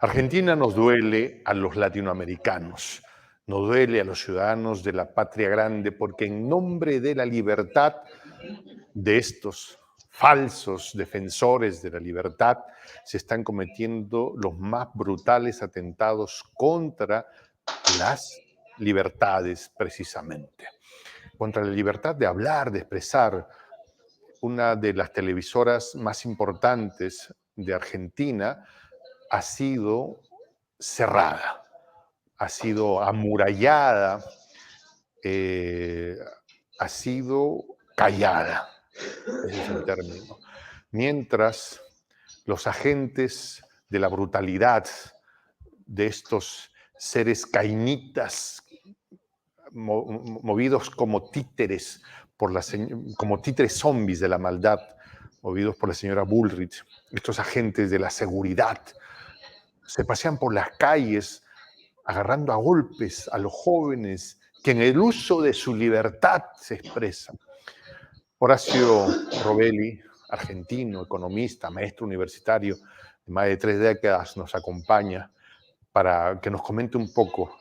Argentina nos duele a los latinoamericanos, nos duele a los ciudadanos de la patria grande, porque en nombre de la libertad de estos falsos defensores de la libertad se están cometiendo los más brutales atentados contra las libertades, precisamente. Contra la libertad de hablar, de expresar. Una de las televisoras más importantes de Argentina ha sido cerrada, ha sido amurallada, ha sido callada, ese es el término. Mientras los agentes de la brutalidad de estos seres cainitas, movidos como títeres, como títeres zombies de la maldad, movidos por la señora Bullrich, estos agentes de la seguridad, se pasean por las calles agarrando a golpes a los jóvenes que en el uso de su libertad se expresan. Horacio Robelli, argentino, economista, maestro universitario de más de 3 décadas, nos acompaña para que nos comente un poco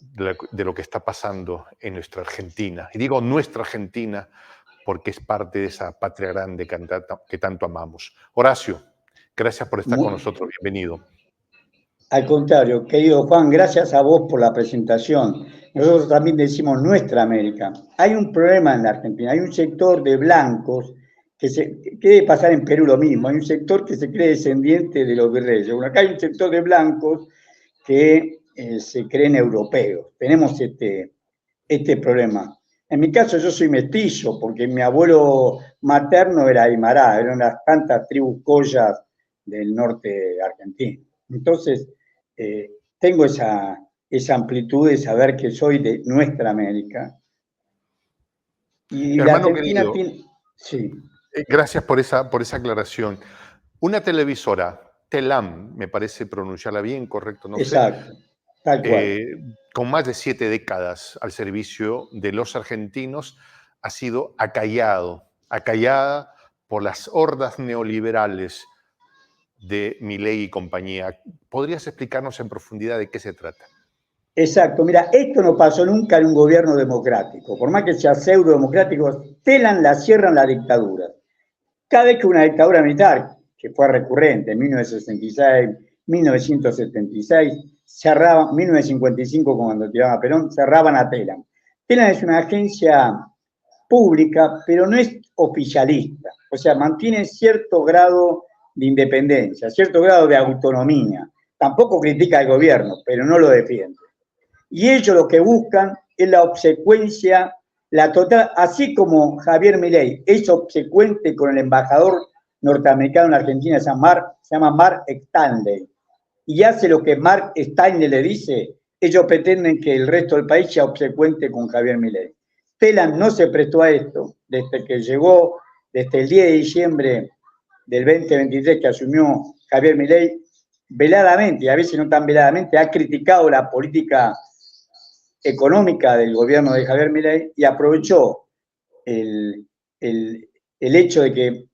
de lo que está pasando en nuestra Argentina. Y digo nuestra Argentina porque es parte de esa patria grande que tanto amamos. Horacio, gracias por estar con nosotros. Bienvenido. Al contrario, querido Juan, gracias a vos por la presentación. Nosotros también decimos nuestra América. Hay un problema en la Argentina, hay un sector de blancos que debe pasar en Perú lo mismo, hay un sector que se cree descendiente de los virreyes. Bueno, acá hay un sector de blancos que se creen europeos. Tenemos este problema. En mi caso yo soy mestizo, porque mi abuelo materno era aymara, eran unas tantas tribus collas del norte argentino. Entonces, tengo esa amplitud de saber que soy de nuestra América. Y hermano la Argentina querido, tiene... Sí. Gracias por esa aclaración. Una televisora, Telam, me parece pronunciarla bien, correcto, no Exacto, sé, tal cual. con más de 7 décadas al servicio de los argentinos, ha sido acallada por las hordas neoliberales de Milei y compañía. ¿Podrías explicarnos en profundidad de qué se trata? Exacto, mira, esto no pasó nunca en un gobierno democrático. Por más que sea pseudo democrático, cierran la dictadura. Cada vez que una dictadura militar, que fue recurrente en 1966, 1976, cerraban, 1955 cuando tiraba Perón, cerraban a Telam. Telam es una agencia pública, pero no es oficialista, o sea, mantiene cierto grado de independencia, cierto grado de autonomía. Tampoco critica al gobierno, pero no lo defiende. Y ellos lo que buscan es la obsecuencia, la total, así como Javier Milei es obsecuente con el embajador norteamericano en Argentina, se llama Mark Stanley, y hace lo que Mark Stanley le dice, ellos pretenden que el resto del país sea obsecuente con Javier Milei. Telam no se prestó a esto desde que llegó, desde el 10 de diciembre del 2023 que asumió Javier Milei, veladamente, y a veces no tan veladamente, ha criticado la política económica del gobierno de Javier Milei y aprovechó el hecho de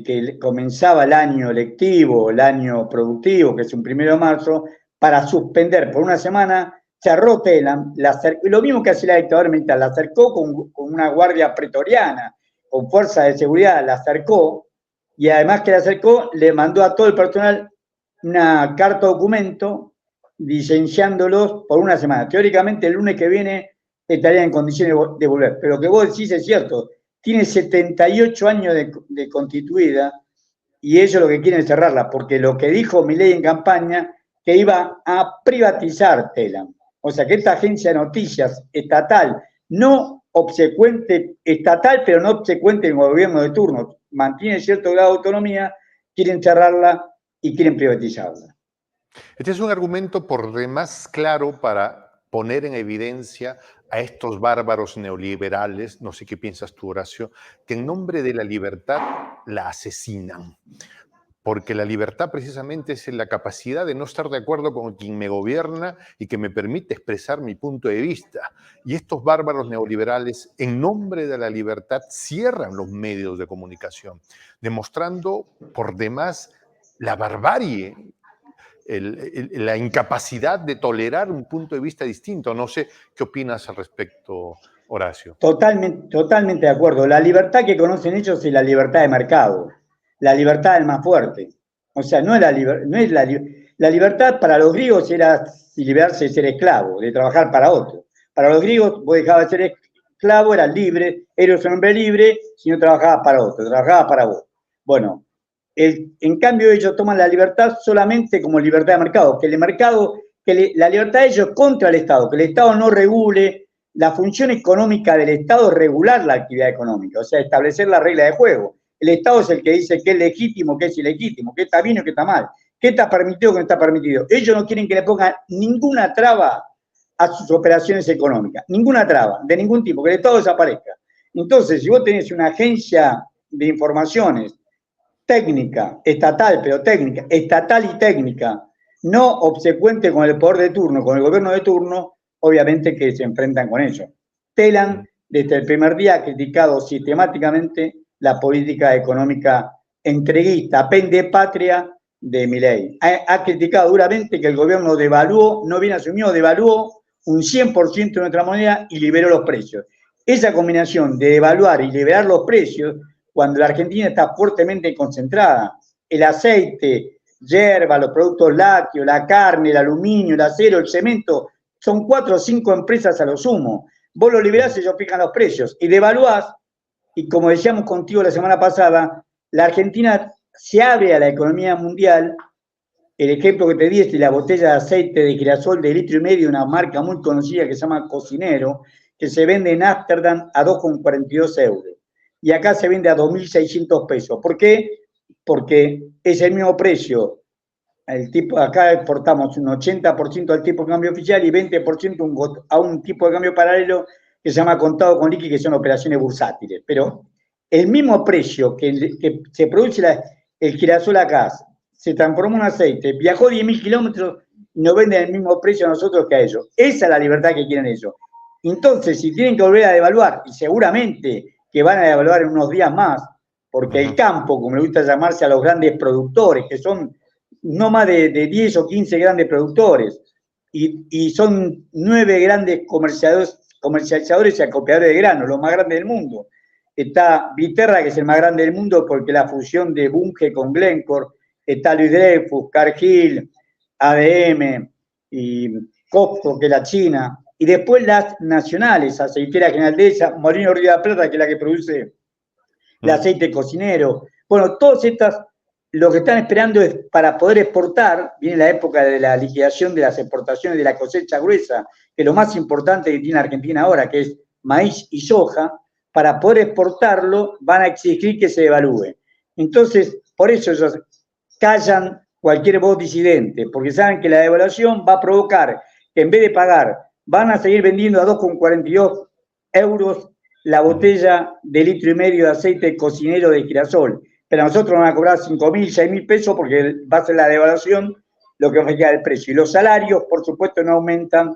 que comenzaba el año lectivo, el año productivo, que es un 1 de marzo, para suspender por una semana, cerró Telam, lo mismo que hacía la dictadura militar, la acercó con una guardia pretoriana, con fuerza de seguridad, la acercó, y además que la acercó, le mandó a todo el personal una carta documento licenciándolos por una semana. Teóricamente el lunes que viene estarían en condiciones de volver. Pero lo que vos decís es cierto, tiene 78 años de constituida y ellos lo que quieren es cerrarla, porque lo que dijo Milei en campaña, que iba a privatizar Telam. O sea que esta agencia de noticias estatal, no obsecuente, estatal, pero no obsecuente en el gobierno de turno, mantiene cierto grado de autonomía, quieren cerrarla y quieren privatizarla. Este es un argumento por demás claro para poner en evidencia a estos bárbaros neoliberales, no sé qué piensas tú, Horacio, que en nombre de la libertad la asesinan. Porque la libertad precisamente es la capacidad de no estar de acuerdo con quien me gobierna y que me permite expresar mi punto de vista. Y estos bárbaros neoliberales, en nombre de la libertad, cierran los medios de comunicación, demostrando por demás la barbarie la incapacidad de tolerar un punto de vista distinto. No sé qué opinas al respecto, Horacio. Totalmente de acuerdo. La libertad que conocen ellos es la libertad de mercado, la libertad del más fuerte. O sea, no es la libertad para los griegos era liberarse de ser esclavo, de trabajar para otro. Para los griegos, vos dejabas de ser esclavo, eras libre, eres un hombre libre si no trabajabas para otro, trabajabas para vos. Bueno, en cambio ellos toman la libertad solamente como libertad de mercado, que el mercado, la libertad de ellos contra el Estado, que el Estado no regule. La función económica del Estado es regular la actividad económica, o sea, establecer la regla de juego. El Estado es el que dice qué es legítimo, qué es ilegítimo, qué está bien o qué está mal, qué está permitido o qué no está permitido. Ellos no quieren que le pongan ninguna traba a sus operaciones económicas, ninguna traba, de ningún tipo, que el Estado desaparezca. Entonces, si vos tenés una agencia de informaciones técnica, estatal, pero técnica, estatal y técnica, no obsecuente con el poder de turno, con el gobierno de turno, obviamente que se enfrentan con ello. Telan, desde el primer día, ha criticado sistemáticamente la política económica entreguista, pendepatria de Milei. Ha criticado duramente que el gobierno devaluó, no bien asumió, devaluó un 100% de nuestra moneda y liberó los precios. Esa combinación de devaluar y liberar los precios, cuando la Argentina está fuertemente concentrada, el aceite, yerba, los productos lácteos, la carne, el aluminio, el acero, el cemento, son 4 o 5 empresas a lo sumo. Vos lo liberás y ellos fijan los precios. Y devaluás, y como decíamos contigo la semana pasada, la Argentina se abre a la economía mundial. El ejemplo que te di es la botella de aceite de girasol de 1,5 litros, una marca muy conocida que se llama Cocinero, que se vende en Ámsterdam a 2,42 euros. Y acá se vende a 2.600 pesos. ¿Por qué? Porque es el mismo precio. Acá exportamos un 80% al tipo de cambio oficial y 20% a un tipo de cambio paralelo que se llama contado con liqui, que son operaciones bursátiles. Pero el mismo precio que se produce el girasol acá, se transformó en aceite, viajó 10.000 kilómetros y nos venden el mismo precio a nosotros que a ellos. Esa es la libertad que quieren ellos. Entonces, si tienen que volver a devaluar, y seguramente que van a devaluar en unos días más, porque el campo, como le gusta llamarse a los grandes productores, que son no más de 10 o 15 grandes productores, y son 9 grandes comercializadores y acopiadores de grano, los más grandes del mundo. Está Viterra, que es el más grande del mundo porque la fusión de Bunge con Glencore, está Louis Dreyfus, Cargill, ADM y Costco, que es la China, y después las nacionales, Aceitera General Dehesa, Molino Río de la Plata, que es la que produce el aceite cocinero. Bueno, todas estas, lo que están esperando es para poder exportar, viene la época de la liquidación de las exportaciones de la cosecha gruesa, que es lo más importante que tiene Argentina ahora, que es maíz y soja. Para poder exportarlo van a exigir que se devalúe. Entonces, por eso ellos callan cualquier voz disidente, porque saben que la devaluación va a provocar que en vez de pagar, van a seguir vendiendo a 2,42 euros la botella de 1,5 litros de aceite cocinero de girasol. Pero a nosotros nos van a cobrar 5.000, 6.000 pesos porque va a ser la devaluación lo que va a quedar el precio. Y los salarios, por supuesto, no aumentan.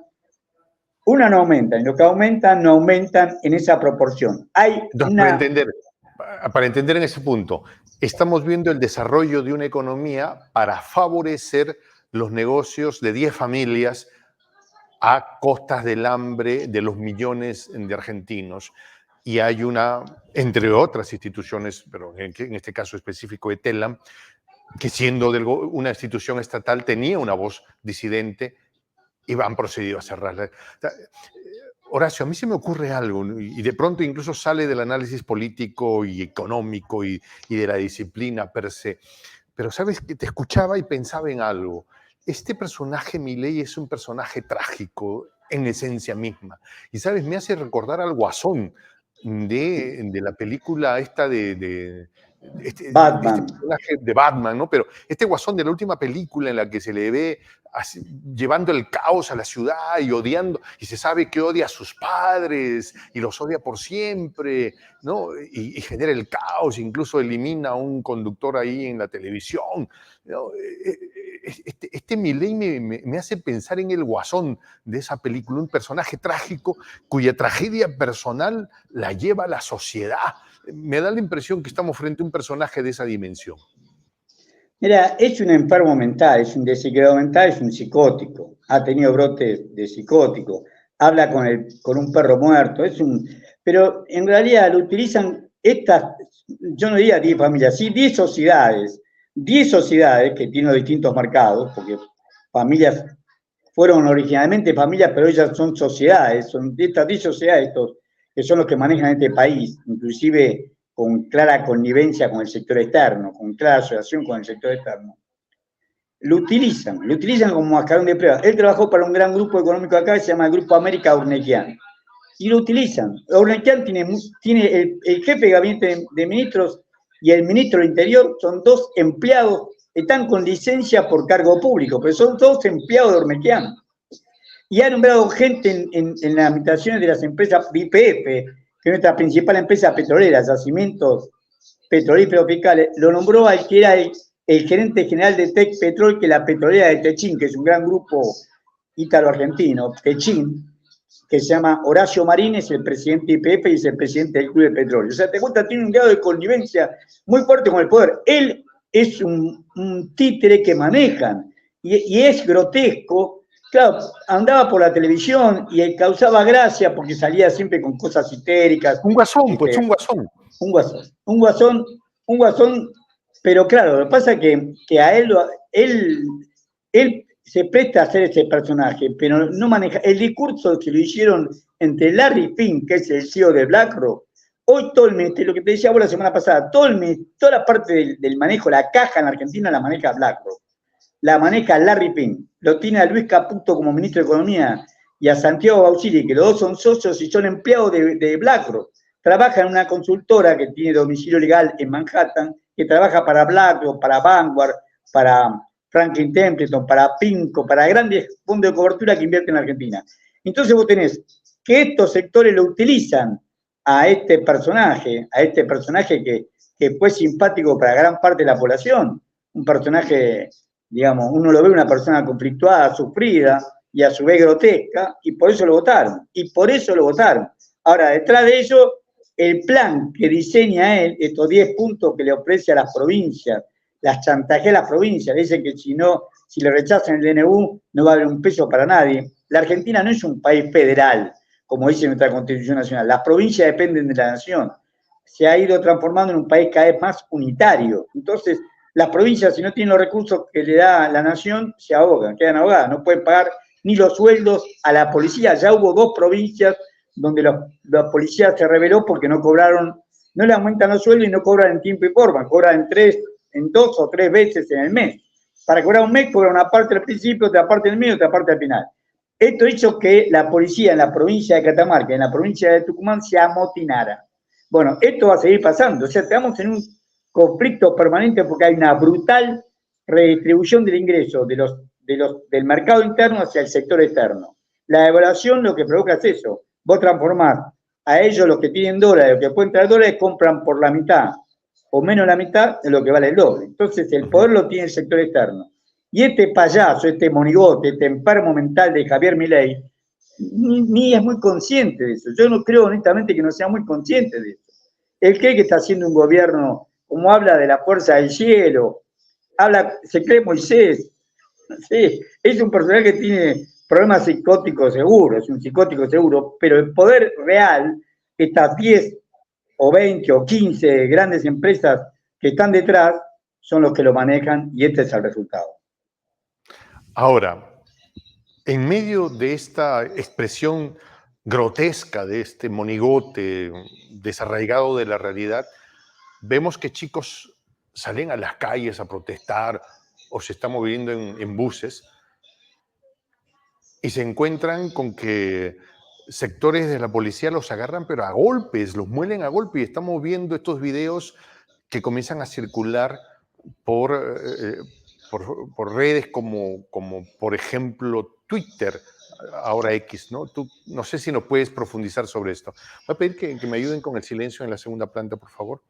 No aumentan, y lo que aumentan no aumentan en esa proporción. Entonces, para entender en ese punto, estamos viendo el desarrollo de una economía para favorecer los negocios de 10 familias a costas del hambre de los millones de argentinos. Y hay entre otras instituciones, pero en este caso específico de Telam, que siendo una institución estatal tenía una voz disidente y han procedido a cerrarla. Horacio, a mí se me ocurre algo, y de pronto incluso sale del análisis político y económico y de la disciplina per se, pero sabes que te escuchaba y pensaba en algo. Este personaje, Milei, es un personaje trágico en esencia misma. Y sabes, me hace recordar al Guasón de la película esta este personaje de Batman, ¿no? Pero este Guasón de la última película en la que se le ve llevando el caos a la ciudad y odiando, y se sabe que odia a sus padres y los odia por siempre, ¿no? Y genera el caos, incluso elimina a un conductor ahí en la televisión, ¿no? Este Milei me hace pensar en el Guasón de esa película, un personaje trágico cuya tragedia personal la lleva a la sociedad. Me da la impresión que estamos frente a un personaje de esa dimensión. Mira, es un enfermo mental, es un desequilibrado mental, es un psicótico. Ha tenido brotes de psicótico. Habla con un perro muerto. Pero en realidad lo utilizan yo no diría 10 familias, sí 10 sociedades. 10 sociedades que tienen los distintos mercados, porque familias fueron originalmente familias, pero ellas son sociedades. Son estas 10 sociedades que son los que manejan este país, inclusive con clara connivencia con el sector externo, con clara asociación con el sector externo. Lo utilizan como mascarón de prueba. Él trabajó para un gran grupo económico acá que se llama el Grupo América Urnequian. Y lo utilizan. Urnequian tiene el jefe de gabinete de ministros y el ministro del Interior, son dos empleados, están con licencia por cargo público, pero son dos empleados de Urnequian. Y ha nombrado gente en las administraciones de las empresas YPF, que es nuestra principal empresa petrolera, Yacimientos Petrolíferos Fiscales, lo nombró al que era el gerente general de Tech Petrol, que es la petrolera de Techín, que es un gran grupo ítalo-argentino, Techín, que se llama Horacio Marín, es el presidente de YPF y es el presidente del Club de Petróleo. O sea, te cuenta, tiene un grado de connivencia muy fuerte con el poder. Él es un títere que manejan y es grotesco. Claro, andaba por la televisión y él causaba gracia porque salía siempre con cosas histéricas. Un guasón, pues un guasón. Un guasón, pero claro, lo que pasa es que a él se presta a hacer ese personaje, pero no maneja. El discurso que lo hicieron entre Larry Fink, que es el CEO de BlackRock, hoy todo el ministerio, lo que te decía vos la semana pasada, toda la parte del manejo, la caja en Argentina la maneja BlackRock, la maneja Larry Fink, lo tiene a Luis Caputo como ministro de Economía y a Santiago Bausili, que los dos son socios y son empleados de BlackRock. Trabaja en una consultora que tiene domicilio legal en Manhattan, que trabaja para BlackRock, para Vanguard, para Franklin Templeton, para Pinco, para grandes fondos de cobertura que invierten en Argentina. Entonces vos tenés que estos sectores lo utilizan a este personaje que fue simpático para gran parte de la población, un personaje, digamos, uno lo ve una persona conflictuada, sufrida y a su vez grotesca, y por eso lo votaron, Ahora, detrás de ello, el plan que diseña él, estos 10 puntos que le ofrece a las provincias, las chantajea a las provincias, dicen que si le rechazan el DNU, no va a haber un peso para nadie. La Argentina no es un país federal, como dice nuestra Constitución Nacional. Las provincias dependen de la nación. Se ha ido transformando en un país cada vez más unitario. Entonces, las provincias, si no tienen los recursos que le da la nación, se ahogan, quedan ahogadas. No pueden pagar ni los sueldos a la policía. Ya hubo 2 provincias donde la policía se rebeló porque no le aumentan los sueldos y no cobran en tiempo y forma, cobran en 2 o 3 veces en el mes. Para cobrar un mes, cobran una parte al principio, otra parte al medio, otra parte al final. Esto hizo que la policía en la provincia de Catamarca, en la provincia de Tucumán, se amotinara. Bueno, esto va a seguir pasando. O sea, estamos en un conflicto permanente porque hay una brutal redistribución del ingreso del mercado interno hacia el sector externo. La devaluación lo que provoca es eso. Vos transformás a ellos, los que tienen dólares, los que pueden traer dólares, compran por la mitad o menos la mitad de lo que vale el doble. Entonces el poder lo tiene el sector externo. Y este payaso, este monigote, este enfermo mental de Javier Milei, ni es muy consciente de eso. Yo no creo honestamente que no sea muy consciente de eso. Él cree que está haciendo un gobierno, como habla de la fuerza del cielo, se cree Moisés. Sí, es un personaje que tiene problemas psicóticos seguros, es un psicótico seguro, pero el poder real, estas 10 o 20 o 15 grandes empresas que están detrás, son los que lo manejan y este es el resultado. Ahora, en medio de esta expresión grotesca de este monigote desarraigado de la realidad, vemos que chicos salen a las calles a protestar o se están moviendo en buses y se encuentran con que sectores de la policía los agarran pero a golpes, los muelen a golpes, y estamos viendo estos videos que comienzan a circular por redes como por ejemplo Twitter, ahora X, ¿no? No sé si nos puedes profundizar sobre esto. Voy a pedir que me ayuden con el silencio en la segunda planta, por favor.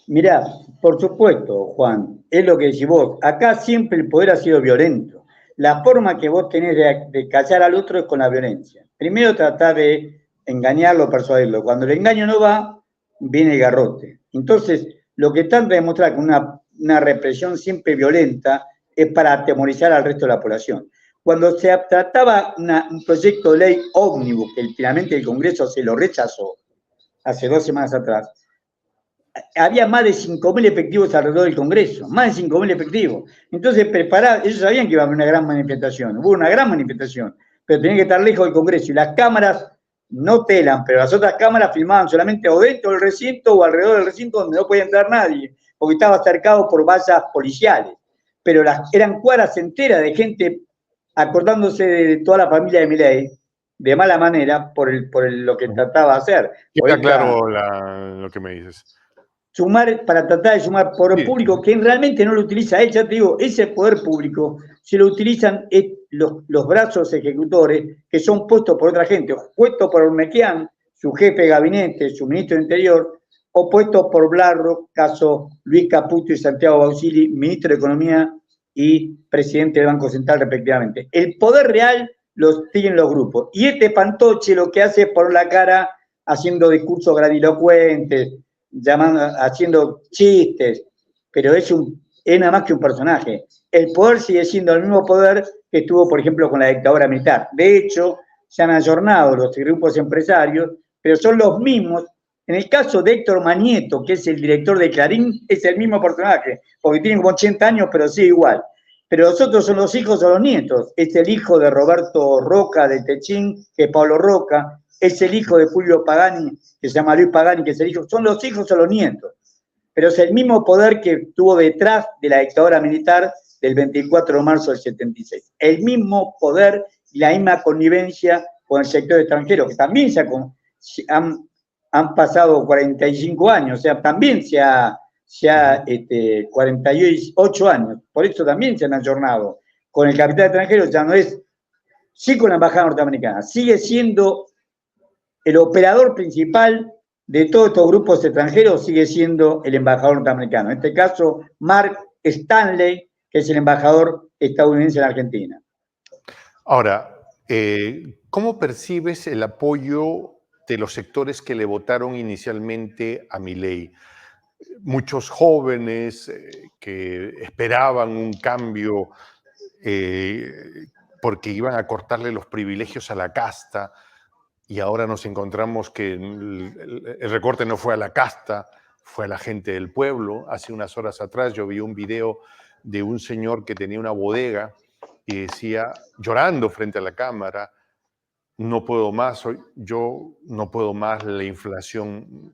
Mirá, por supuesto, Juan, es lo que decís vos. Acá siempre el poder ha sido violento. La forma que vos tenés de callar al otro es con la violencia. Primero tratar de engañarlo, persuadirlo. Cuando el engaño no va, viene el garrote. Entonces, lo que trata de demostrar con una represión siempre violenta es para atemorizar al resto de la población. Cuando se trataba un proyecto de ley ómnibus, que finalmente el Congreso se lo rechazó hace 2 semanas atrás, había más de 5.000 efectivos alrededor del Congreso, más de 5.000 efectivos. Entonces, ellos sabían que iba a haber una gran manifestación, hubo una gran manifestación, pero tenían que estar lejos del Congreso y las cámaras no telan, pero las otras cámaras filmaban solamente o dentro del recinto o alrededor del recinto donde no podía entrar nadie, porque estaba cercado por vallas policiales. Pero eran cuadras enteras de gente acordándose de toda la familia de Milei, de mala manera, por lo que trataba de hacer. Está claro lo que me dices. Para tratar de sumar poder público, que realmente no lo utiliza él, ya te digo, ese poder público se lo utilizan los brazos ejecutores que son puestos por otra gente, puestos por Urnequian, su jefe de gabinete, su ministro de Interior, o puestos por Blarro, caso Luis Caputo y Santiago Bausili, ministro de Economía y presidente del Banco Central respectivamente. El poder real los tienen los grupos. Y este fantoche lo que hace es poner la cara haciendo discursos grandilocuentes, haciendo chistes, pero es nada más que un personaje. El poder sigue siendo el mismo poder que estuvo, por ejemplo, con la dictadura militar. De hecho, se han ayornado los grupos empresarios, pero son los mismos. En el caso de Héctor Manieto, que es el director de Clarín, es el mismo personaje, porque tiene como 80 años, pero sigue igual. Pero los otros son los hijos o los nietos. Es el hijo de Roberto Roca de Techín, que es Pablo Roca, es el hijo de Fulvio Pagani, que se llama Luis Pagani, que es el hijo, son los hijos o los nietos. Pero es el mismo poder que estuvo detrás de la dictadura militar del 24 de marzo del 76. El mismo poder y la misma connivencia con el sector extranjero, que también han pasado 45 años, o sea, también se ha 48 años, por eso también se han ayornado. Con el capital extranjero ya no es, sí con la embajada norteamericana, sigue siendo el operador principal de todos estos grupos extranjeros, sigue siendo el embajador norteamericano. En este caso, Mark Stanley, que es el embajador estadounidense en Argentina. Ahora, ¿cómo percibes el apoyo de los sectores que le votaron inicialmente a Milei? Muchos jóvenes que esperaban un cambio porque iban a cortarle los privilegios a la casta, y ahora nos encontramos que el recorte no fue a la casta, fue a la gente del pueblo. Hace unas horas atrás yo vi un video de un señor que tenía una bodega y decía, llorando frente a la cámara, no puedo más, yo no puedo más, la inflación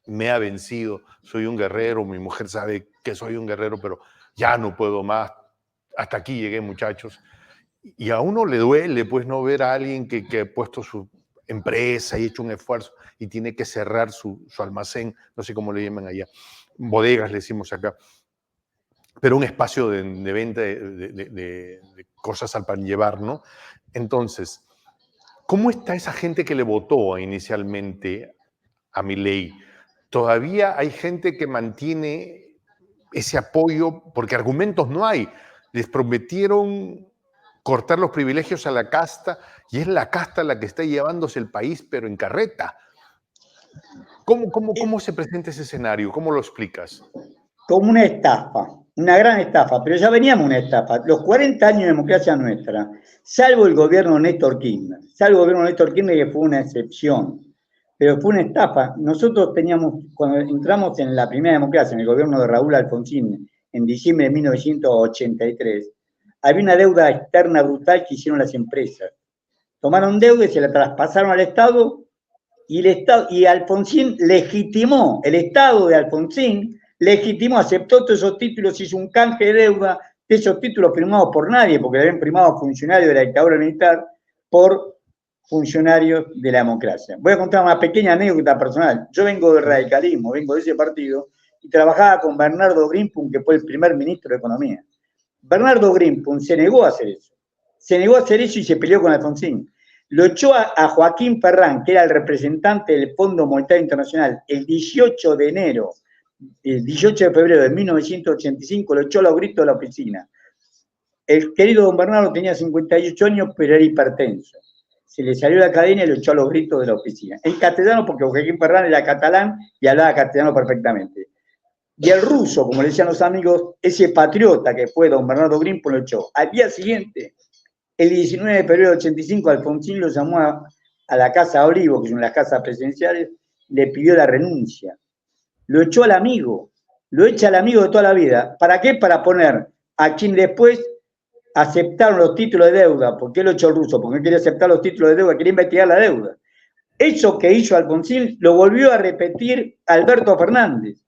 me ha vencido, soy un guerrero, mi mujer sabe que soy un guerrero, pero ya no puedo más, hasta aquí llegué, muchachos. Y a uno le duele, pues, no ver a alguien que ha puesto su empresa y hecho un esfuerzo y tiene que cerrar su almacén, no sé cómo le llaman allá, bodegas le decimos acá, pero un espacio de venta de cosas al pan llevar, ¿no? Entonces, ¿cómo está esa gente que le votó inicialmente a Milei? ¿Todavía hay gente que mantiene ese apoyo? Porque argumentos no hay. Les prometieron cortar los privilegios a la casta y es la casta la que está llevándose el país, pero en carreta. ¿Cómo se presenta ese escenario? ¿Cómo lo explicas? Como una estafa, una gran estafa, pero ya veníamos una estafa. Los 40 años de democracia nuestra, salvo el gobierno de Néstor Kirchner, que fue una excepción, pero fue una estafa. Nosotros teníamos, cuando entramos en la primera democracia, en el gobierno de Raúl Alfonsín, en diciembre de 1983, había una deuda externa brutal que hicieron las empresas. Tomaron deuda y se la traspasaron al Estado, y Alfonsín legitimó, el Estado de Alfonsín legitimó, aceptó todos esos títulos, hizo un canje de deuda de esos títulos firmados por nadie, porque habían firmado funcionarios de la dictadura militar por funcionarios de la democracia. Voy a contar una pequeña anécdota personal. Yo vengo del radicalismo, vengo de ese partido, y trabajaba con Bernardo Grimpun, que fue el primer ministro de Economía. Bernardo Grimpun se negó a hacer eso. Se negó a hacer eso y se peleó con Alfonsín. Lo echó a Joaquín Ferrán, que era el representante del Fondo Monetario Internacional, el 18 de febrero de 1985, lo echó a los gritos de la oficina. El querido don Bernardo tenía 58 años, pero era hipertenso. Se le salió la cadena y lo echó a los gritos de la oficina. En castellano, porque Joaquín Ferrán era catalán y hablaba castellano perfectamente. Y el ruso, como le decían los amigos, ese patriota que fue don Bernardo Grimpo, lo echó. Al día siguiente, el 19 de febrero del 85, Alfonsín lo llamó a la Casa Olivo, que son las casas presidenciales, le pidió la renuncia. Lo echó al amigo, lo echa al amigo de toda la vida. ¿Para qué? Para poner a quien después aceptaron los títulos de deuda. ¿Por qué lo echó el ruso? Porque él quería aceptar los títulos de deuda, quería investigar la deuda. Eso que hizo Alfonsín lo volvió a repetir Alberto Fernández.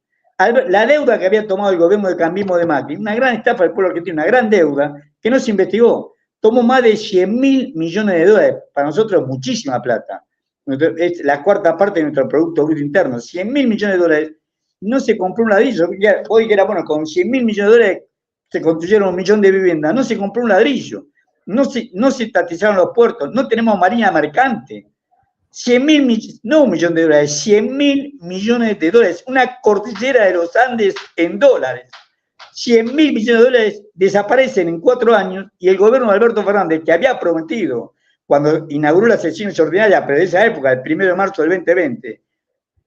La deuda que había tomado el gobierno de Cambiemos de Macri, una gran estafa del pueblo argentino, una gran deuda que no se investigó. Tomó más de 100.000 millones de dólares. Para nosotros es muchísima plata. Es la cuarta parte de nuestro Producto Bruto Interno. 100.000 millones de dólares. No se compró un ladrillo. Hoy que era bueno, con 100.000 millones de dólares se construyeron 1 millón de viviendas. No se compró un ladrillo. No se estatizaron los puertos. No tenemos marina mercante. 100.000 millones, no 1 millón de dólares, 100.000 millones de dólares. Una cordillera de los Andes en dólares. 100.000 millones de dólares desaparecen en 4 años y el gobierno de Alberto Fernández, que había prometido cuando inauguró la sesión extraordinaria, pero de esa época, el 1 de marzo del 2020,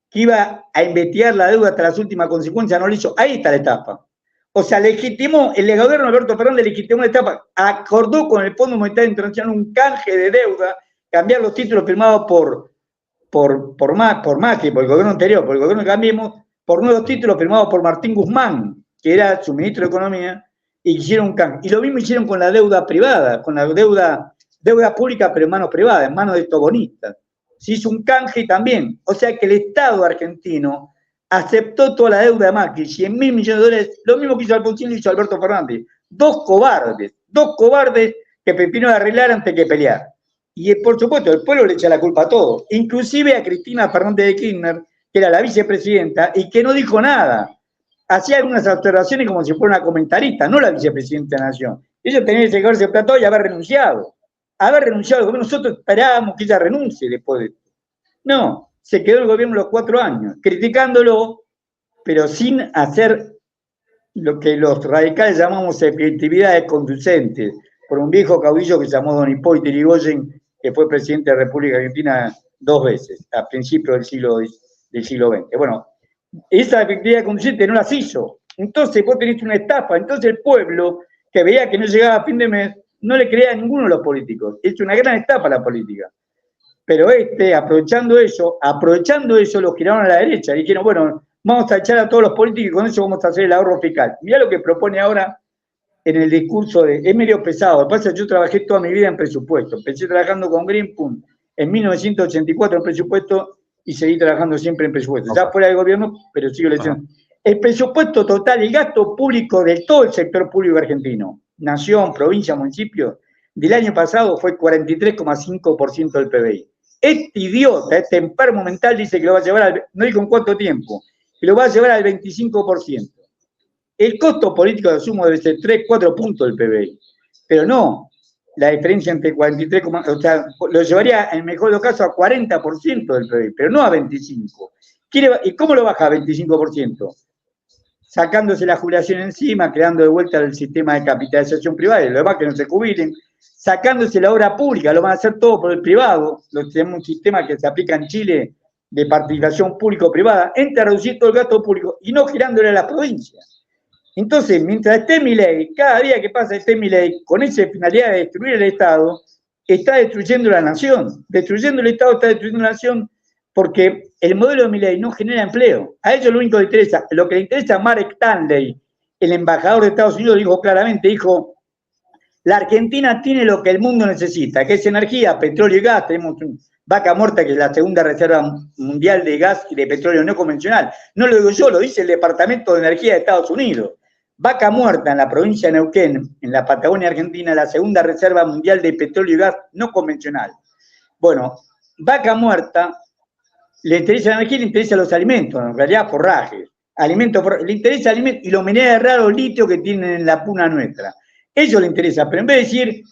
que iba a investigar la deuda hasta las últimas consecuencias, no lo hizo. Ahí está la etapa. O sea, legitimó, el gobierno de Alberto Fernández legitimó la etapa, acordó con el Fondo Monetario Internacional un canje de deuda, cambiar los títulos firmados por Macri, por el gobierno anterior, por el gobierno que Cambiemos, por nuevos títulos firmados por Martín Guzmán, que era su ministro de Economía, y hicieron un canje. Y lo mismo hicieron con la deuda privada, con la deuda pública, pero en manos privadas, en manos de estos bonistas. Se hizo un canje también. O sea que el Estado argentino aceptó toda la deuda de Macri, 100.000 millones de dólares, lo mismo que hizo Alfonsín, lo hizo Alberto Fernández. Dos cobardes que prefirieron arreglar antes que pelear. Y por supuesto, el pueblo le echa la culpa a todo, inclusive a Cristina Fernández de Kirchner, que era la vicepresidenta y que no dijo nada. Hacía algunas observaciones como si fuera una comentarista, no la vicepresidenta de la Nación. Ella tenía que llevarse el plató y haber renunciado. Nosotros esperábamos que ella renuncie después de esto. No, se quedó el gobierno los 4 años, criticándolo, pero sin hacer lo que los radicales llamamos efectividades conducentes, por un viejo caudillo que se llamó don Hipólito Yrigoyen, que fue presidente de la República Argentina 2 veces, a principios del siglo XX. Bueno, esa efectividad conducente no las hizo. Entonces vos tenés una estafa. Entonces el pueblo, que veía que no llegaba a fin de mes, no le creía a ninguno de los políticos. Es una gran estafa la política. Pero aprovechando eso, los giraron a la derecha. Y dijeron, bueno, vamos a echar a todos los políticos y con eso vamos a hacer el ahorro fiscal. Mirá lo que propone ahora en el discurso es medio pesado. Lo que pasa es que yo trabajé toda mi vida en presupuesto. Empecé trabajando con Greenpool en 1984 en presupuesto y seguí trabajando siempre en presupuesto. Ya fuera del gobierno, pero sigo leyendo. El presupuesto total, el gasto público de todo el sector público argentino, nación, provincia, municipio, del año pasado fue 43,5% del PBI. Este idiota, este enfermo mental dice que lo va a llevar no dijo en cuánto tiempo, que lo va a llevar al 25%. El costo político de asumo debe ser 3-4 puntos del PBI, pero no la diferencia entre 43, o sea, lo llevaría en el mejor de los casos a 40% del PBI, pero no a 25%. ¿Y cómo lo baja a 25%? Sacándose la jubilación encima, creando de vuelta el sistema de capitalización privada, y lo demás que no se jubilen, sacándose la obra pública, lo van a hacer todo por el privado, tenemos un sistema que se aplica en Chile de participación público-privada, entra a reducir todo el gasto público y no girándole a las provincias. Entonces, mientras esté Milei, cada día que pasa esté Milei, con esa finalidad de destruir el Estado, está destruyendo la nación. Destruyendo el Estado está destruyendo la nación porque el modelo de Milei no genera empleo. A ellos lo único que les interesa, lo que le interesa a Mark Stanley, el embajador de Estados Unidos, dijo claramente, la Argentina tiene lo que el mundo necesita, que es energía, petróleo y gas. Tenemos Vaca Muerta, que es la segunda reserva mundial de gas y de petróleo no convencional. No lo digo yo, lo dice el Departamento de Energía de Estados Unidos. Vaca Muerta, en la provincia de Neuquén, en la Patagonia Argentina, la segunda reserva mundial de petróleo y gas no convencional. Bueno, Vaca Muerta, le interesa la energía y le interesa los alimentos, en realidad forrajes. Le interesa alimentos y los minerales raros litio que tienen en la puna nuestra. Eso le interesa, pero en vez de decir,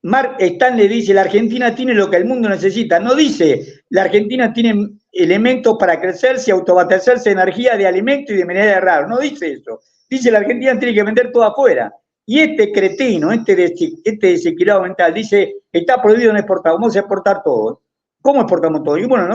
Mark Stanley dice, la Argentina tiene lo que el mundo necesita, no dice, la Argentina tiene elementos para crecerse y autoabastecerse de energía, de alimentos y de minerales raros, no dice eso. Dice, la Argentina tiene que vender todo afuera. Y este cretino, este desequilibrado mental, dice, está prohibido no exportar, vamos a exportar todo. ¿Cómo exportamos todo? Y bueno,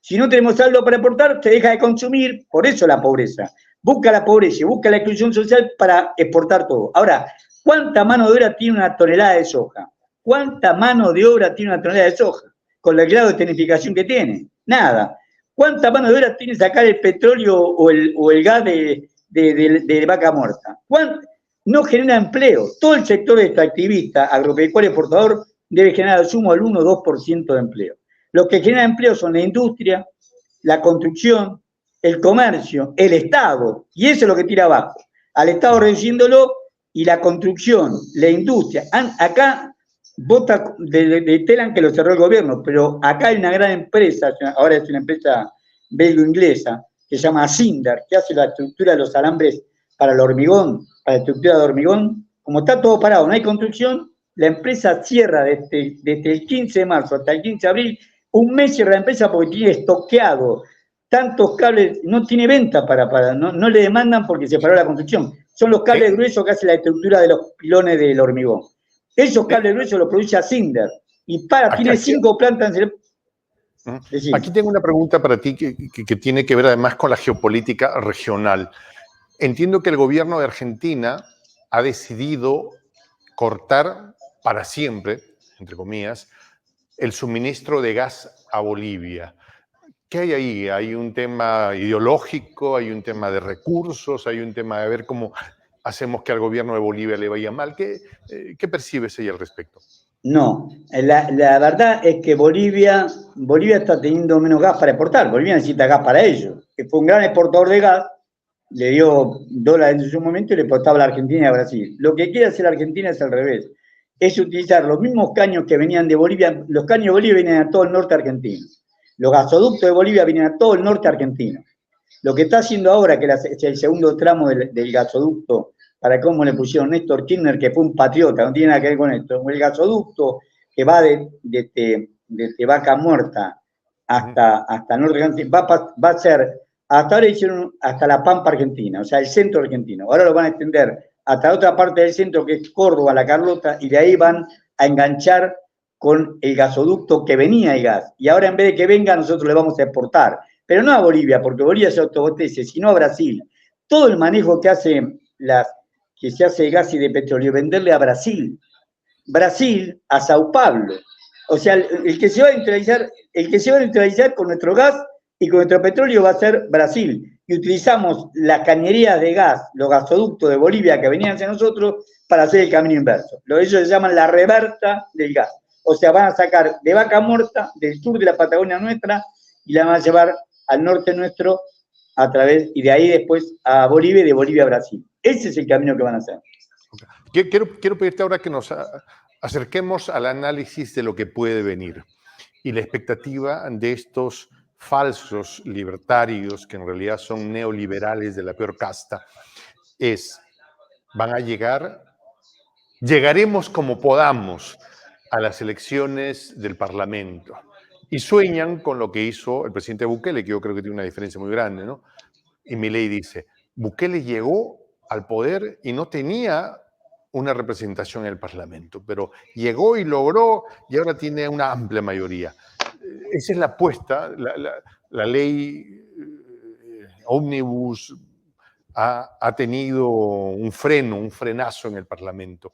si no tenemos saldo para exportar, se deja de consumir, por eso la pobreza. busca la pobreza, busca la exclusión social para exportar todo. Ahora, ¿cuánta mano de obra tiene una tonelada de soja? ¿Cuánta mano de obra tiene una tonelada de soja? Con el grado de tecnificación que tiene. Nada. ¿Cuánta mano de obra tiene sacar el petróleo o el gas de vaca muerta? No genera empleo. Todo el sector extractivista, agropecuario, exportador, debe generar al sumo el 1 o 2% de empleo. Los que generan empleo son la industria, la construcción, el comercio, el Estado, y eso es lo que tira abajo. Al Estado reduciéndolo y la construcción, la industria. Acá vota de Telam que lo cerró el gobierno, pero acá hay una gran empresa, ahora es una empresa belgo-inglesa, que se llama Cinder, que hace la estructura de los alambres para el hormigón, para la estructura de hormigón. Como está todo parado, no hay construcción, la empresa cierra desde el 15 de marzo hasta el 15 de abril, un mes cierra la empresa porque tiene estoqueado tantos cables, no tiene venta no le demandan porque se paró la construcción. Son los cables gruesos que hacen la estructura de los pilones del hormigón. Esos cables gruesos los produce Cinder y tiene 5 plantas en Aquí tengo una pregunta para ti que tiene que ver además con la geopolítica regional. Entiendo que el gobierno de Argentina ha decidido cortar para siempre, entre comillas, el suministro de gas a Bolivia. ¿Qué hay ahí? ¿Hay un tema ideológico? ¿Hay un tema de recursos? ¿Hay un tema de ver cómo hacemos que al gobierno de Bolivia le vaya mal? ¿Qué percibes ahí al respecto? No, la verdad es que Bolivia está teniendo menos gas para exportar. Bolivia necesita gas para ello. Que fue un gran exportador de gas, le dio dólares en su momento y le exportaba a la Argentina y a Brasil. Lo que quiere hacer la Argentina es al revés. Es utilizar los mismos caños que venían de Bolivia. Los caños de Bolivia vienen a todo el norte argentino. Los gasoductos de Bolivia vienen a todo el norte argentino. Lo que está haciendo ahora, que es el segundo tramo del gasoducto, para cómo le pusieron Néstor Kirchner, que fue un patriota, no tiene nada que ver con esto, el gasoducto que va desde Vaca Muerta hasta norte argentino, va a ser, hasta ahora hicieron hasta la Pampa Argentina, o sea, el centro argentino. Ahora lo van a extender hasta la otra parte del centro, que es Córdoba, La Carlota, y de ahí van a enganchar con el gasoducto que venía el gas. Y ahora en vez de que venga, nosotros le vamos a exportar. Pero no a Bolivia, porque Bolivia se autoabastece, sino a Brasil. Todo el manejo que se hace de gas y de petróleo, venderle a Brasil. Brasil a Sao Paulo. O sea, el que se va a neutralizar con nuestro gas y con nuestro petróleo va a ser Brasil. Y utilizamos las cañerías de gas, los gasoductos de Bolivia que venían hacia nosotros para hacer el camino inverso. Ellos se llaman la reversa del gas. O sea, van a sacar de Vaca Muerta, del sur de la Patagonia nuestra, y la van a llevar al norte nuestro a través, y de ahí después a Bolivia y de Bolivia a Brasil. Ese es el camino que van a hacer. Okay. Quiero pedirte ahora que nos acerquemos al análisis de lo que puede venir y la expectativa de estos falsos libertarios, que en realidad son neoliberales de la peor casta, llegaremos como podamos a las elecciones del Parlamento. Y sueñan con lo que hizo el presidente Bukele, que yo creo que tiene una diferencia muy grande, ¿no? Y Milei dice, Bukele llegó al poder y no tenía una representación en el Parlamento, pero llegó y logró, y ahora tiene una amplia mayoría. Esa es la apuesta. La ley Omnibus ha tenido un frenazo en el Parlamento.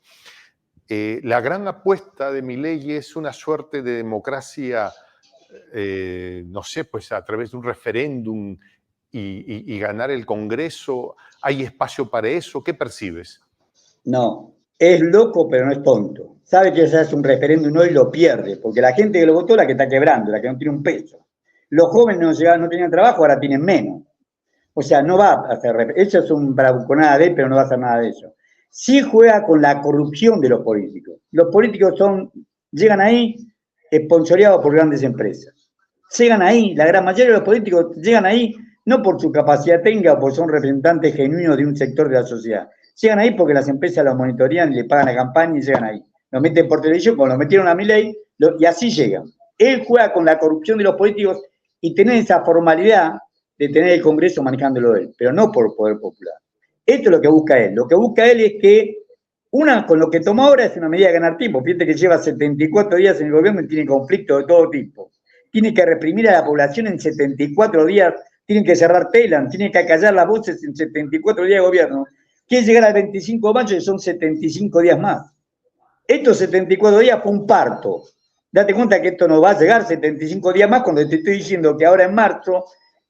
La gran apuesta de Milei es una suerte de democracia, no sé, pues a través de un referéndum y ganar el Congreso. ¿Hay espacio para eso? ¿Qué percibes? No, es loco, pero no es tonto. Sabe que se hace un referéndum hoy y lo pierde, porque la gente que lo votó es la que está quebrando, la que no tiene un peso. Los jóvenes no tenían trabajo, ahora tienen menos. O sea, no va a hacer eso, es un bravuconada de él, pero no va a hacer nada de eso. Sí juega con la corrupción de los políticos. Los políticos llegan ahí esponsoreados por grandes empresas. Llegan ahí, la gran mayoría de los políticos llegan ahí no por su capacidad técnica o porque son representantes genuinos de un sector de la sociedad. Llegan ahí porque las empresas los monitorean y le pagan la campaña y llegan ahí. Los meten por televisión, como lo metieron a Milei, y así llegan. Él juega con la corrupción de los políticos y tener esa formalidad de tener el Congreso manejándolo él, pero no por poder popular. Esto es lo que busca él. Lo que busca él es que, con lo que tomó ahora es una medida de ganar tiempo. Fíjate que lleva 74 días en el gobierno y tiene conflictos de todo tipo. Tiene que reprimir a la población en 74 días, tienen que cerrar Telam, tienen que acallar las voces en 74 días de gobierno. Quieren llegar al 25 de mayo y son 75 días más. Estos 74 días fue un parto. Date cuenta que esto no va a llegar 75 días más cuando te estoy diciendo que ahora en marzo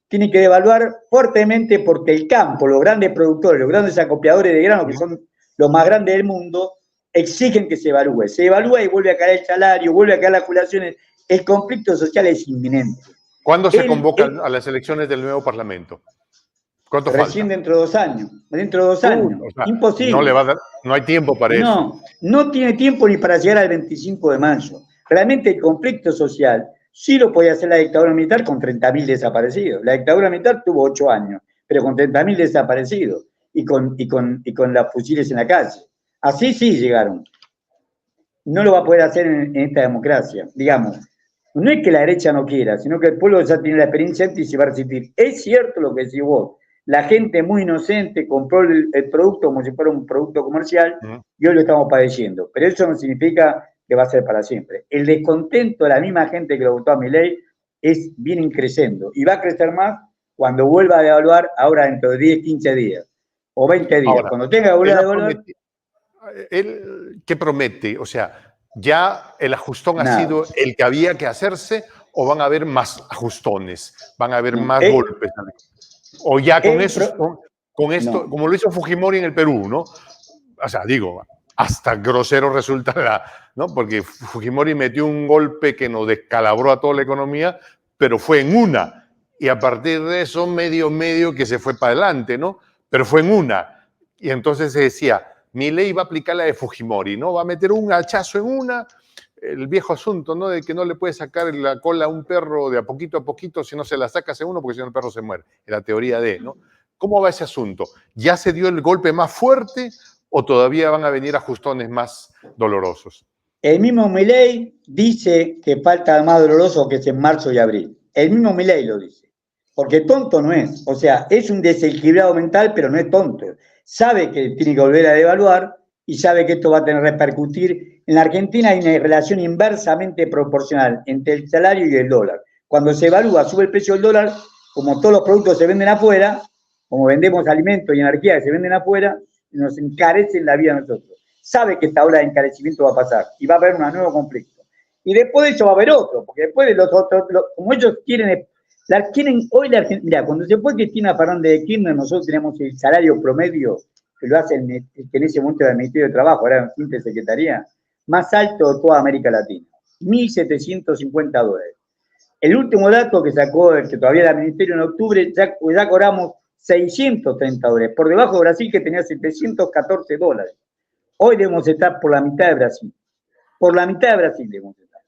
tienen que devaluar fuertemente porque el campo, los grandes productores, los grandes acopiadores de grano, que son los más grandes del mundo, exigen que se evalúe. Se evalúa y vuelve a caer el salario, vuelve a caer las jubilaciones. El conflicto social es inminente. ¿Cuándo se convocan a las elecciones del nuevo Parlamento? ¿Cuánto recién falta? dentro de 2 años. Dentro de 2 años. O sea, Imposible. No le va a dar, no hay tiempo para eso. No tiene tiempo ni para llegar al 25 de mayo. Realmente el conflicto social sí lo podía hacer la dictadura militar con 30.000 desaparecidos. La dictadura militar tuvo 8 años, pero con 30.000 desaparecidos y con las fusiles en la calle. Así sí llegaron. No lo va a poder hacer en esta democracia. Digamos, no es que la derecha no quiera, sino que el pueblo ya tiene la experiencia antes y se va a resistir. Es cierto lo que decís vos. La gente muy inocente compró el producto como si fuera un producto comercial y hoy lo estamos padeciendo. Pero eso no significa que va a ser para siempre. El descontento de la misma gente que lo votó a Milei viene creciendo y va a crecer más cuando vuelva a devaluar ahora dentro de 10, 15 días o 20 días. Ahora, cuando tenga que volver a devaluar... ¿Qué promete? O sea, ¿ya el ajustón ha sido el que había que hacerse o van a haber más ajustones? ¿Van a haber más golpes? O ya con eso, con esto, como lo hizo Fujimori en el Perú, ¿no? O sea, digo, hasta grosero resulta, ¿no? Porque Fujimori metió un golpe que nos descalabró a toda la economía, pero fue en una. Y a partir de eso, medio que se fue para adelante, ¿no? Pero fue en una. Y entonces se decía, Milei va a aplicar la de Fujimori, ¿no? Va a meter un hachazo en una, el viejo asunto, ¿no? De que no le puede sacar la cola a un perro de a poquito, si no se la saca hace uno, porque si no el perro se muere. Es la teoría de, ¿no? ¿Cómo va ese asunto? ¿Ya se dio el golpe más fuerte o todavía van a venir ajustones más dolorosos? El mismo Milei dice que falta más doloroso que es en marzo y abril. El mismo Milei lo dice. Porque tonto no es. O sea, es un desequilibrado mental, pero no es tonto. Sabe que tiene que volver a devaluar y sabe que esto va a tener que repercutir. En la Argentina hay una relación inversamente proporcional entre el salario y el dólar. Cuando se evalúa, sube el precio del dólar, como todos los productos se venden afuera, como vendemos alimentos y energía que se venden afuera, nos encarecen la vida a nosotros. Sabe que esta ola de encarecimiento va a pasar y va a haber un nuevo conflicto. Y después de eso va a haber otro, porque después de los otros, como ellos quieren hoy la Argentina, mira, cuando se fue Cristina Fernández de Kirchner, nosotros tenemos el salario promedio, que lo hace que en ese momento era el Ministerio de Trabajo, era una simple secretaría, más alto de toda América Latina, $1.750. El último dato que sacó, que todavía era el Ministerio en octubre, ya cobramos $630, por debajo de Brasil que tenía $714. Hoy debemos estar por la mitad de Brasil. Por la mitad de Brasil debemos estar,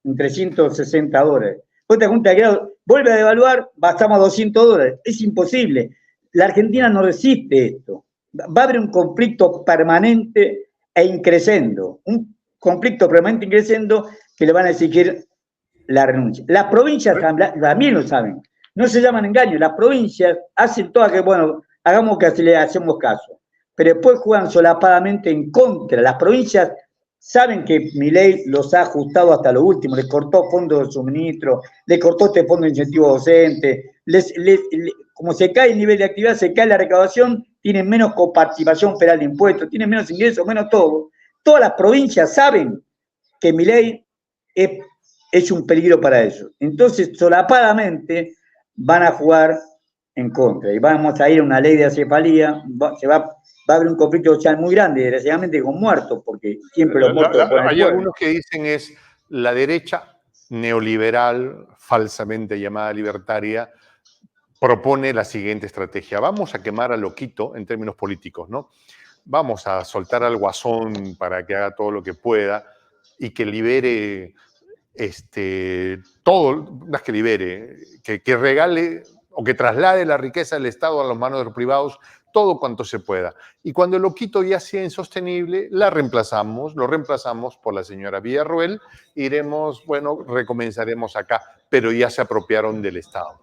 en $360. Vos te das cuenta que vuelve a devaluar, bastamos a $200. Es imposible. La Argentina no resiste esto. Va a haber un conflicto permanente e increciendo. Un conflicto permanente e increciendo que le van a exigir la renuncia. Las provincias también lo saben. No se llaman engaños. Las provincias hacen todas que, bueno, hagamos que le hacemos caso. Pero después juegan solapadamente en contra. Las provincias saben que Milei los ha ajustado hasta lo último, les cortó fondos de suministro, les cortó este fondo de incentivo docente, como se cae el nivel de actividad, se cae la recaudación, tienen menos coparticipación federal de impuestos, tienen menos ingresos, menos todo. Todas las provincias saben que Milei es un peligro para ellos. Entonces, solapadamente van a jugar en contra y vamos a ir a una ley de acefalía, va a haber un conflicto social muy grande, desgraciadamente con muertos, porque siempre los muertos... Hay algunos que dicen es la derecha neoliberal, falsamente llamada libertaria, propone la siguiente estrategia. Vamos a quemar a Loquito en términos políticos, ¿no? Vamos a soltar al Guasón para que haga todo lo que pueda y que libere todo, no es que libere, que regale o que traslade la riqueza del Estado a las manos de los privados, todo cuanto se pueda. Y cuando el Loquito ya sea insostenible, lo reemplazamos por la señora Villarroel, recomenzaremos acá, pero ya se apropiaron del Estado.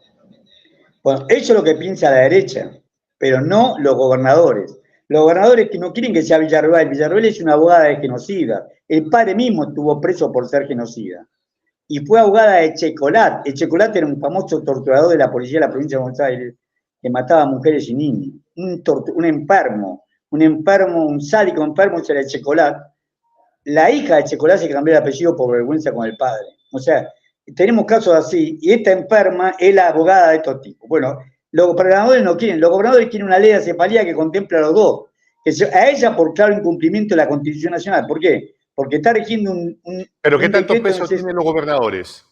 Bueno, eso es lo que piensa la derecha, pero no los gobernadores. Los gobernadores que no quieren que sea Villarroel. Villarroel es una abogada de genocida. El padre mismo estuvo preso por ser genocida. y fue ahogada de Echecolat. Echecolat era un famoso torturador de la policía de la provincia de Buenos Aires que mataba a mujeres y niños. Un enfermo, un sádico enfermo, era Echecolat. La hija de Echecolat se cambió el apellido por vergüenza con el padre. O sea, tenemos casos así, y esta enferma es la abogada de estos tipos. Bueno, los gobernadores no quieren, los gobernadores quieren una ley de cefalía que contemple a los dos. A ella por claro incumplimiento de la Constitución Nacional. ¿Por qué? Porque está rigiendo ¿Pero qué un tanto decreto peso tienen los gobernadores?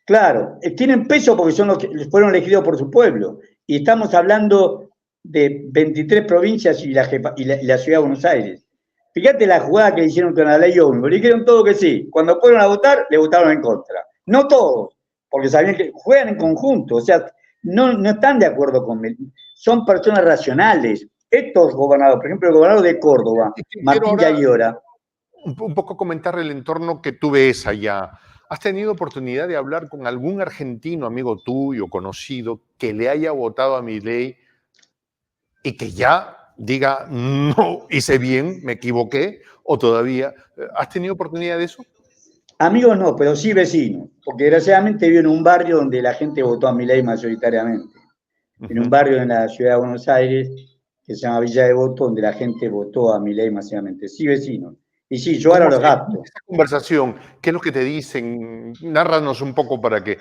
Claro, tienen peso porque son los que fueron elegidos por su pueblo. Y estamos hablando de 23 provincias y la ciudad de Buenos Aires. Fíjate la jugada que hicieron con la ley ómnibus. Le dijeron todo que sí. Cuando fueron a votar, le votaron en contra. No todos, porque sabían que juegan en conjunto. O sea, no están de acuerdo con él. Son personas racionales. Estos gobernadores, por ejemplo, el gobernador de Córdoba, Martín Yagliora. Un poco comentar el entorno que tú ves allá. ¿Has tenido oportunidad de hablar con algún argentino, amigo tuyo, conocido, que le haya votado a Milei y que ya diga, no, hice bien, me equivoqué, o todavía? ¿Has tenido oportunidad de eso? Amigos no, pero sí vecinos, porque desgraciadamente vivo en un barrio donde la gente votó a Milei mayoritariamente. En un barrio en la ciudad de Buenos Aires que se llama Villa Devoto, donde la gente votó a Milei masivamente. Sí, vecinos. Y sí, yo ahora los gasto. Esta conversación, ¿qué es lo que te dicen? Nárranos un poco para que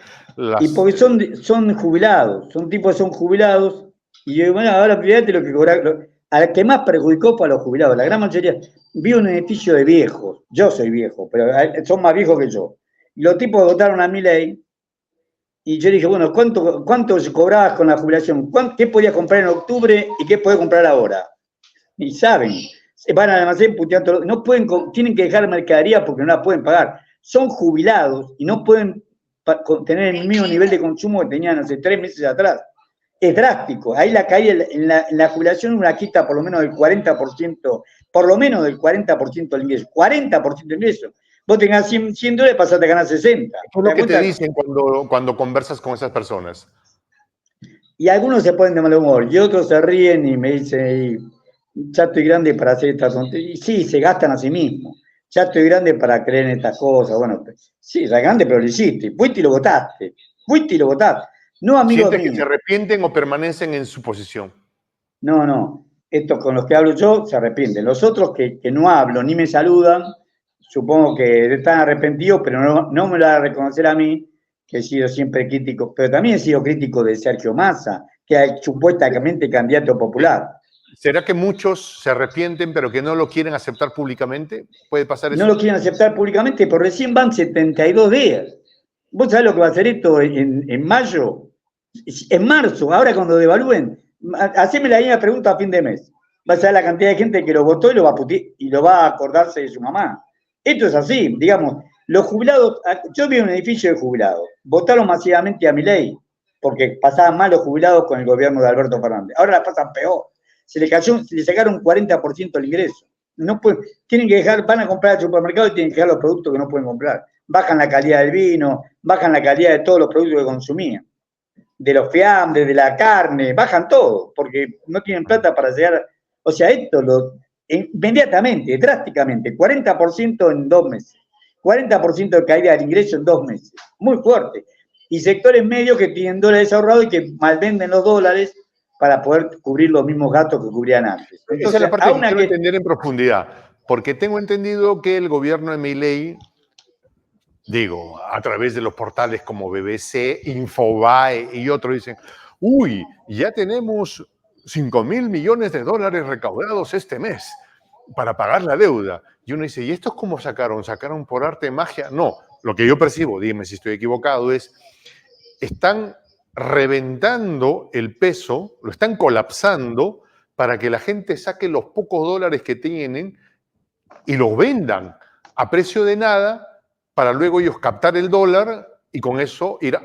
Y porque son jubilados, son tipos que son jubilados, y yo digo, bueno, ahora fíjate lo que cobraron. Al que más perjudicó fue a los jubilados. La gran mayoría, vivo en un edificio de viejos, yo soy viejo, pero son más viejos que yo. Y los tipos votaron a Milei, y yo dije, bueno, ¿cuánto cobrabas con la jubilación? ¿Qué podías comprar en octubre y qué podés comprar ahora? Y saben, se van al almacén puteando, no pueden, tienen que dejar mercadería porque no la pueden pagar. Son jubilados y no pueden tener el mismo nivel de consumo que tenían hace 3 meses atrás. Es drástico. Ahí la caída en la jubilación una quita por lo menos del 40%, por lo menos del 40% del ingreso. 40% del ingreso. Vos tengas 100 dólares, pasaste a ganar 60. ¿Qué es lo que te dicen cuando conversas con esas personas? Y algunos se ponen de mal humor, y otros se ríen y me dicen, ya estoy grande para hacer estas tonterías. Y sí, se gastan a sí mismos. Ya estoy grande para creer en estas cosas. Bueno, sí, ya grande, pero lo hiciste. Fuiste y lo votaste. Fuiste y lo votaste. No, amigos míos. ¿Sientes que se arrepienten o permanecen en su posición? No. Estos con los que hablo yo se arrepienten. Los otros que no hablo ni me saludan, supongo que están arrepentidos, pero no me lo van a reconocer a mí, que he sido siempre crítico. Pero también he sido crítico de Sergio Massa, que es supuestamente candidato popular. ¿Será que muchos se arrepienten pero que no lo quieren aceptar públicamente? ¿Puede pasar eso? No lo quieren aceptar públicamente, pero recién van 72 días. ¿Vos sabés lo que va a hacer esto en mayo? En marzo, ahora cuando devalúen, haceme la misma pregunta a fin de mes. Va a ser la cantidad de gente que lo votó y lo va a acordarse de su mamá. Esto es así, digamos, los jubilados, yo vivo en un edificio de jubilados, votaron masivamente a Milei, porque pasaban mal los jubilados con el gobierno de Alberto Fernández. Ahora la pasan peor. Se le sacaron un 40% el ingreso. No pueden, tienen que van a comprar al supermercado y tienen que dejar los productos que no pueden comprar. Bajan la calidad del vino, bajan la calidad de todos los productos que consumían. De los fiambres, de la carne, bajan todo, porque no tienen plata para llegar. O sea, esto inmediatamente, drásticamente, 40% en 2 meses. 40% de caída del ingreso en 2 meses. Muy fuerte. Y sectores medios que tienen dólares ahorrados y que malvenden los dólares para poder cubrir los mismos gastos que cubrían antes. Entonces, esa es la parte que quiero entender en profundidad, porque tengo entendido que el gobierno de Milei, digo, a través de los portales como BBC, Infobae y otros, dicen, uy, ya tenemos 5.000 millones de dólares recaudados este mes para pagar la deuda. Y uno dice, ¿y estos cómo sacaron? ¿Sacaron por arte de magia? No, lo que yo percibo, dime si estoy equivocado, es, están reventando el peso, lo están colapsando para que la gente saque los pocos dólares que tienen y los vendan a precio de nada para luego ellos captar el dólar y con eso ir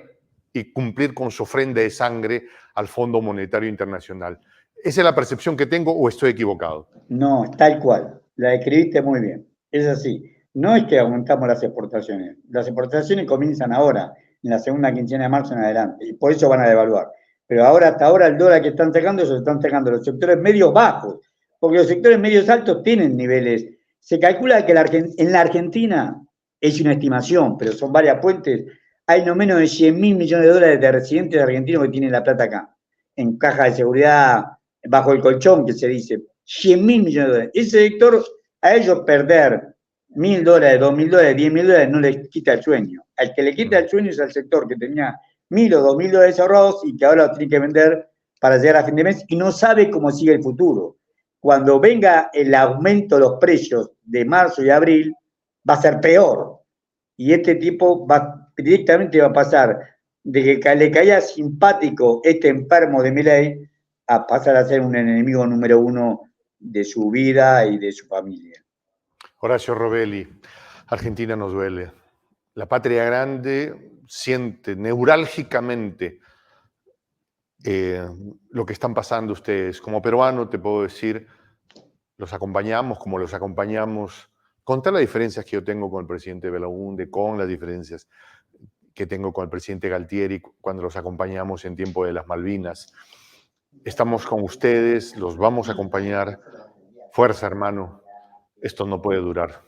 y cumplir con su ofrenda de sangre al Fondo Monetario Internacional. ¿Esa es la percepción que tengo o estoy equivocado? No, tal cual. La describiste muy bien. Es así. No es que aumentamos las exportaciones. Las exportaciones comienzan ahora, en la segunda quincena de marzo en adelante, y por eso van a devaluar. Pero ahora, hasta ahora, el dólar que están sacando, se están sacando los sectores medios bajos, porque los sectores medios altos tienen niveles. Se calcula que en la Argentina es una estimación, pero son varias fuentes, hay no menos de 100.000 millones de dólares de residentes argentinos que tienen la plata acá, en caja de seguridad, bajo el colchón, que se dice, 100.000 millones de dólares. Ese sector, a ellos perder $1.000, $2.000, $10.000 no les quita el sueño. Al que le quita el sueño es al sector que tenía $1.000 o $2.000 ahorrados y que ahora lo tiene que vender para llegar a fin de mes y no sabe cómo sigue el futuro. Cuando venga el aumento de los precios de marzo y abril, va a ser peor. Y este tipo directamente va a pasar de que le caía simpático este enfermo de Milei a pasar a ser un enemigo número uno de su vida y de su familia. Horacio Robelli, Argentina nos duele. La patria grande siente neurálgicamente lo que están pasando ustedes. Como peruano te puedo decir, los acompañamos como los acompañamos, con todas las diferencias que yo tengo con el presidente Belaúnde, con las diferencias que tengo con el presidente Galtieri cuando los acompañamos en tiempo de las Malvinas. Estamos con ustedes, los vamos a acompañar. Fuerza, hermano, esto no puede durar.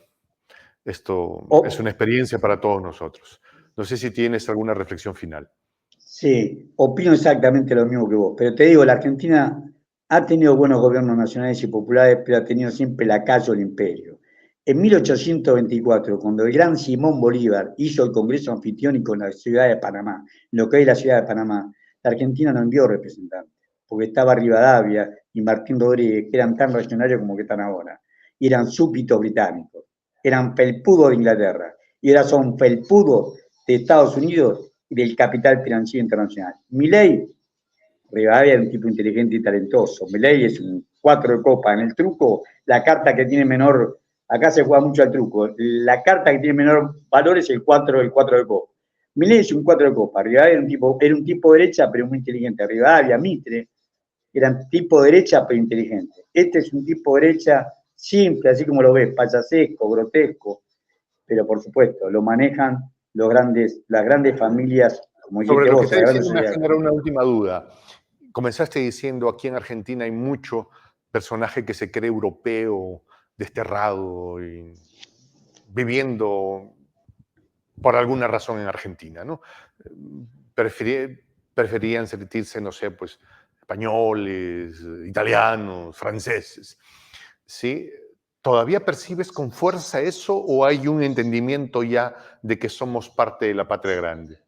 Esto es una experiencia para todos nosotros. No sé si tienes alguna reflexión final. Sí, opino exactamente lo mismo que vos, pero te digo, la Argentina ha tenido buenos gobiernos nacionales y populares, pero ha tenido siempre la calle o el imperio. En 1824, cuando el gran Simón Bolívar hizo el Congreso Anfitriónico en la ciudad de Panamá, lo que es la ciudad de Panamá, la Argentina no envió representantes, porque estaba Rivadavia y Martín Rodríguez, que eran tan reaccionarios como que están ahora, y eran súbditos británicos, eran felpudos de Inglaterra, y ahora son felpudos de Estados Unidos y del capital financiero internacional. Milei, Rivadavia es un tipo inteligente y talentoso. Milei es un 4 de copa. En el truco, la carta que tiene menor, acá se juega mucho al truco, la carta que tiene menor valor es el 4 de copa. Milei es un 4 de copa. Rivadavia era un tipo derecha, pero muy inteligente. Rivadavia, Mitre, eran tipo derecha, pero inteligente. Este es un tipo derecha simple, así como lo ves, payasesco, grotesco, pero por supuesto, lo manejan las grandes familias, como Sobre dijiste lo que vos, está las grandes diciendo me sociedades. genera una última duda. Comenzaste diciendo aquí en Argentina hay mucho personaje que se cree europeo, desterrado y viviendo por alguna razón en Argentina, ¿no? Preferían sentirse, no sé, pues españoles, italianos, franceses, ¿sí? ¿Todavía percibes con fuerza eso o hay un entendimiento ya de que somos parte de la patria grande?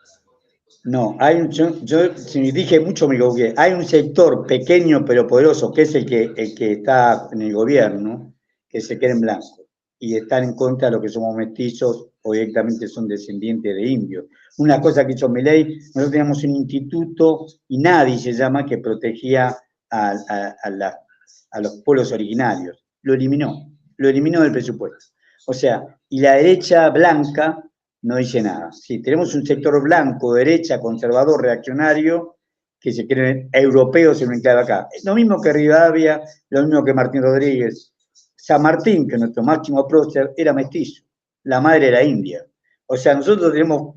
No, yo si dije mucho me equivoqué. Hay un sector pequeño pero poderoso, que es el que está en el gobierno, que se queda en blanco y están en contra de lo que somos mestizos o directamente son descendientes de indios. Una cosa que hizo Milei, nosotros teníamos un instituto, INADI se llama, que protegía a los pueblos originarios. Lo eliminó del presupuesto. O sea, y la derecha blanca no dice nada. Sí, tenemos un sector blanco, derecha, conservador, reaccionario, que se creen europeos en un enclave acá. Es lo mismo que Rivadavia, lo mismo que Martín Rodríguez. San Martín, que nuestro máximo prócer, era mestizo. La madre era india. O sea, nosotros tenemos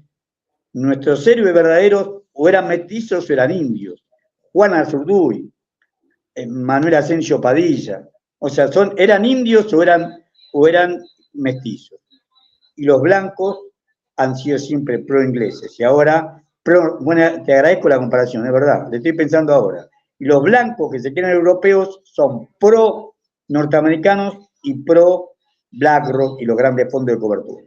nuestros héroes verdaderos o eran mestizos o eran indios. Juan Azurduy, Manuel Asensio Padilla. O sea, eran indios o eran mestizos. Y los blancos han sido siempre pro-ingleses. Y ahora, bueno, te agradezco la comparación, es verdad, le estoy pensando ahora. Y los blancos que se quieren europeos son pro-norteamericanos y pro-BlackRock y los grandes fondos de cobertura.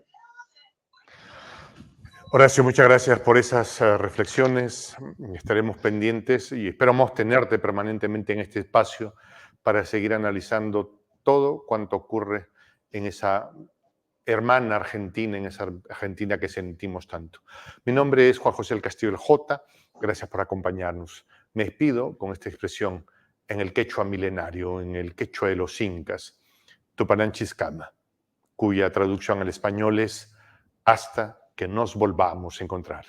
Horacio, muchas gracias por esas reflexiones. Estaremos pendientes y esperamos tenerte permanentemente en este espacio para seguir analizando todo cuanto ocurre en esa hermana Argentina, en esa Argentina que sentimos tanto. Mi nombre es Juan José del Castillo del J. Gracias por acompañarnos. Me despido con esta expresión en el quechua milenario, en el quechua de los incas, Tupananchizcama, cuya traducción al español es hasta que nos volvamos a encontrar.